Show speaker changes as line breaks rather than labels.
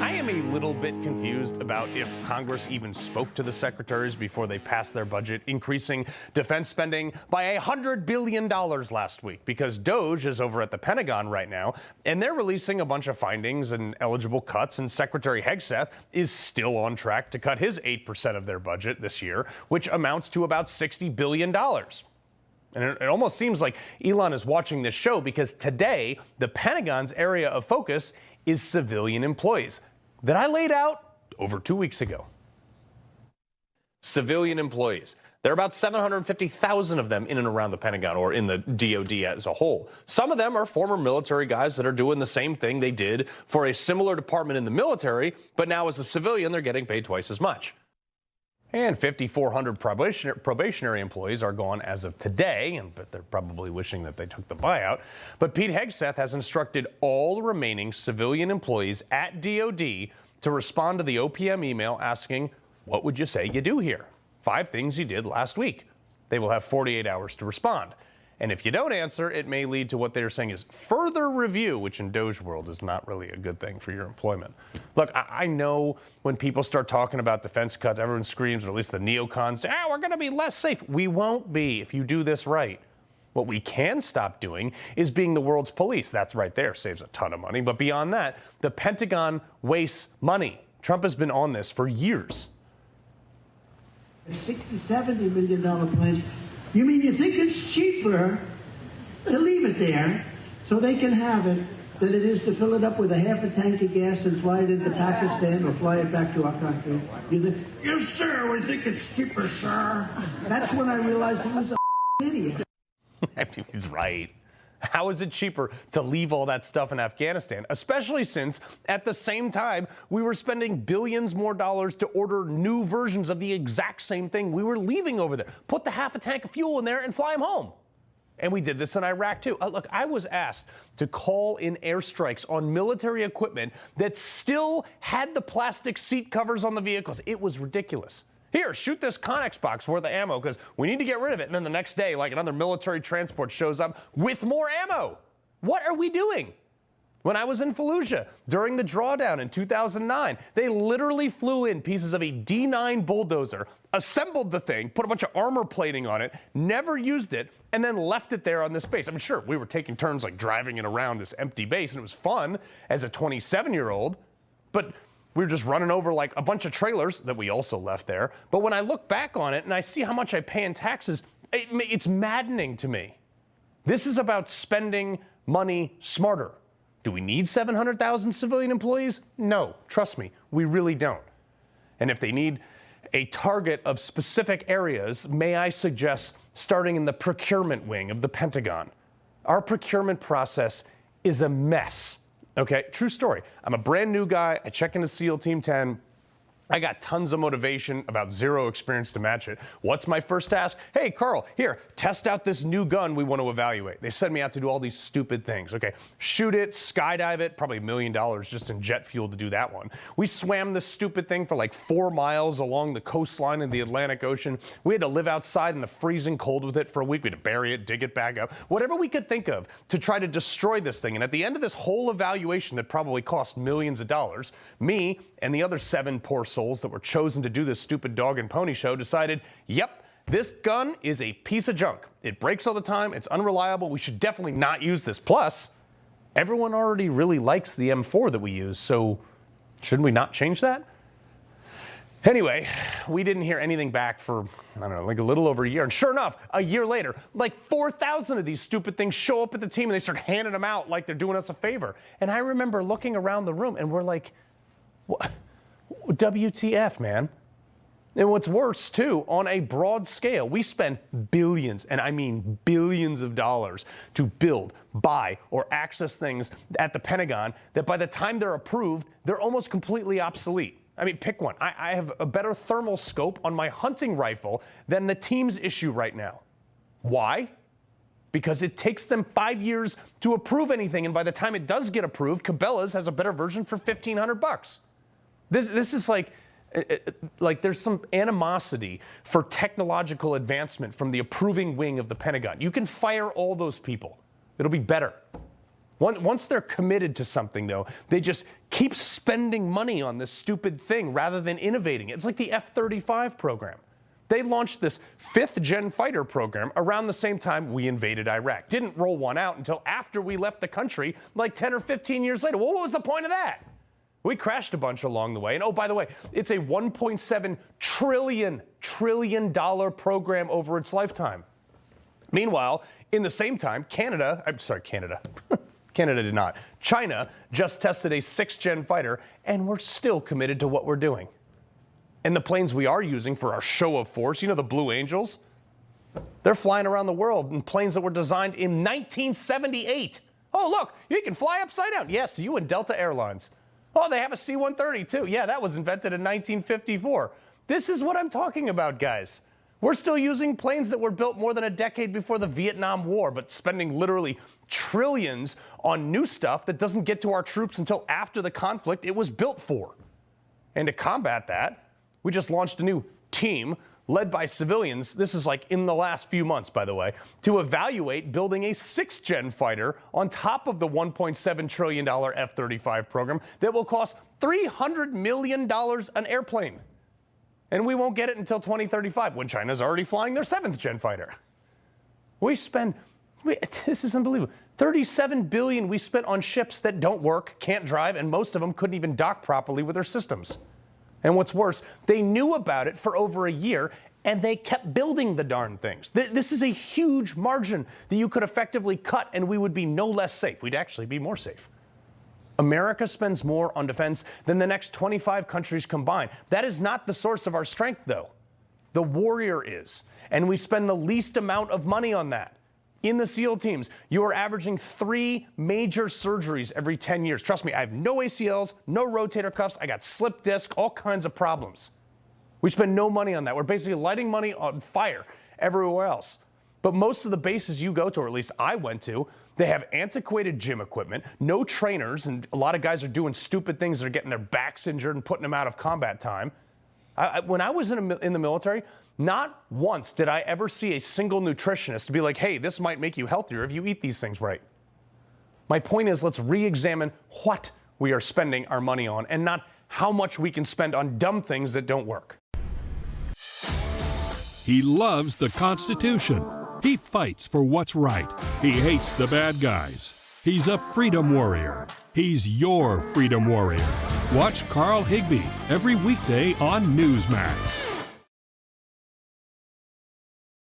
I am a little bit confused about if Congress even spoke to the secretaries before they passed their budget, increasing defense spending by $100 billion last week, because DOGE is over at the Pentagon right now, and they're releasing a bunch of findings and eligible cuts, and Secretary Hegseth is still on track to cut his 8% of their budget this year, which amounts to about $60 billion. And it almost seems like Elon is watching this show, because today the Pentagon's area of focus is civilian employees that I laid out over 2 weeks ago. Civilian employees. There are about 750,000 of them in and around the Pentagon, or in the DOD as a whole. Some of them are former military guys that are doing the same thing they did for a similar department in the military, but now as a civilian, they're getting paid twice as much. And 5,400 probationary employees are gone as of today, but they're probably wishing that they took the buyout. But Pete Hegseth has instructed all remaining civilian employees at DOD to respond to the OPM email asking, what would you say you do here? 5 things you did last week. They will have 48 hours to respond. And if you don't answer, it may lead to what they're saying is further review, which in DOGE world is not really a good thing for your employment. Look, I know when people start talking about defense cuts, everyone screams, or at least the neocons, we're going to be less safe. We won't be if you do this right. What we can stop doing is being the world's police. That's right there, saves a ton of money. But beyond that, the Pentagon wastes money. Trump has been on this for years.
$60, $70 million plans. You mean you think it's cheaper to leave it there so they can have it than it is to fill it up with a half a tank of gas and fly it into Pakistan or fly it back to our country? You think, yes, sir, we think it's cheaper, sir. That's when I realized he was an idiot.
He's right. How is it cheaper to leave all that stuff in Afghanistan, especially since at the same time we were spending billions more dollars to order new versions of the exact same thing we were leaving over there? Put the half a tank of fuel in there and fly them home. And we did this in Iraq too. Look, I was asked to call in airstrikes on military equipment that still had the plastic seat covers on the vehicles. It was ridiculous. Here, shoot this Connex box worth of ammo because we need to get rid of it. And then the next day, like another military transport shows up with more ammo. What are we doing? When I was in Fallujah during the drawdown in 2009, they literally flew in pieces of a D9 bulldozer, assembled the thing, put a bunch of armor plating on it, never used it, and then left it there on this base. I mean, sure, we were taking turns like driving it around this empty base, and it was fun as a 27-year-old, but we were just running over like a bunch of trailers that we also left there. But when I look back on it and I see how much I pay in taxes, it's maddening to me. This is about spending money smarter. Do we need 700,000 civilian employees? No, trust me, we really don't. And if they need a target of specific areas, may I suggest starting in the procurement wing of the Pentagon? Our procurement process is a mess. Okay, true story. I'm a brand new guy. I check into SEAL Team 10. I got tons of motivation, about zero experience to match it. What's my first task? Hey, Carl, here, test out this new gun we want to evaluate. They send me out to do all these stupid things. Okay, shoot it, skydive it, probably $1 million just in jet fuel to do that one. We swam this stupid thing for like 4 miles along the coastline of the Atlantic Ocean. We had to live outside in the freezing cold with it for a week. We had to bury it, dig it back up, whatever we could think of to try to destroy this thing. And at the end of this whole evaluation that probably cost millions of dollars, me and the other 7 poor souls that were chosen to do this stupid dog and pony show decided, yep, this gun is a piece of junk. It breaks all the time. It's unreliable. We should definitely not use this. Plus, everyone already really likes the M4 that we use, so shouldn't we not change that? Anyway, we didn't hear anything back for, I don't know, like a little over a year. And sure enough, a year later, like 4,000 of these stupid things show up at the team and they start handing them out like they're doing us a favor. And I remember looking around the room and we're like, what? WTF, man. And what's worse, too, on a broad scale, we spend billions, and I mean billions of dollars to build, buy, or access things at the Pentagon that by the time they're approved, they're almost completely obsolete. I mean, pick one. I have a better thermal scope on my hunting rifle than the teams issue right now. Why? Because it takes them 5 years to approve anything, and by the time it does get approved, Cabela's has a better version for $1,500. This is like there's some animosity for technological advancement from the approving wing of the Pentagon. You can fire all those people. It'll be better. Once they're committed to something, though, they just keep spending money on this stupid thing rather than innovating. It's like the F-35 program. They launched this 5th-gen fighter program around the same time we invaded Iraq. Didn't roll one out until after we left the country, like 10 or 15 years later. Well, what was the point of that? We crashed a bunch along the way. And oh, by the way, it's a $1.7 trillion program over its lifetime. Meanwhile, in the same time, Canada did not. China just tested a 6th-gen fighter, and we're still committed to what we're doing. And the planes we are using for our show of force, the Blue Angels, they're flying around the world in planes that were designed in 1978. Oh, look, you can fly upside down. Yes, you and Delta Airlines. Oh, they have a C-130 too. Yeah, that was invented in 1954. This is what I'm talking about, guys. We're still using planes that were built more than a decade before the Vietnam War, but spending literally trillions on new stuff that doesn't get to our troops until after the conflict it was built for. And to combat that, we just launched a new team led by civilians. This is like in the last few months, by the way, to evaluate building a 6th-gen fighter on top of the $1.7 trillion F-35 program that will cost $300 million an airplane. And we won't get it until 2035, when China's already flying their 7th-gen fighter. This is unbelievable. $37 billion we spent on ships that don't work, can't drive, and most of them couldn't even dock properly with their systems. And what's worse, they knew about it for over a year, and they kept building the darn things. This is a huge margin that you could effectively cut, and we would be no less safe. We'd actually be more safe. America spends more on defense than the next 25 countries combined. That is not the source of our strength, though. The warrior is, and we spend the least amount of money on that. In the SEAL teams, you are averaging 3 major surgeries every 10 years. Trust me, I have no ACLs, no rotator cuffs, I got slip disc, all kinds of problems. We spend no money on that. We're basically lighting money on fire everywhere else. But most of the bases you go to, or at least I went to, they have antiquated gym equipment, no trainers, and a lot of guys are doing stupid things that are getting their backs injured and putting them out of combat time. When I was in the military, not once did I ever see a single nutritionist be like, hey, this might make you healthier if you eat these things right. My point is, let's re-examine what we are spending our money on and not how much we can spend on dumb things that don't work.
He loves the Constitution. He fights for what's right. He hates the bad guys. He's a freedom warrior. He's your freedom warrior. Watch Carl Higbie every weekday on Newsmax.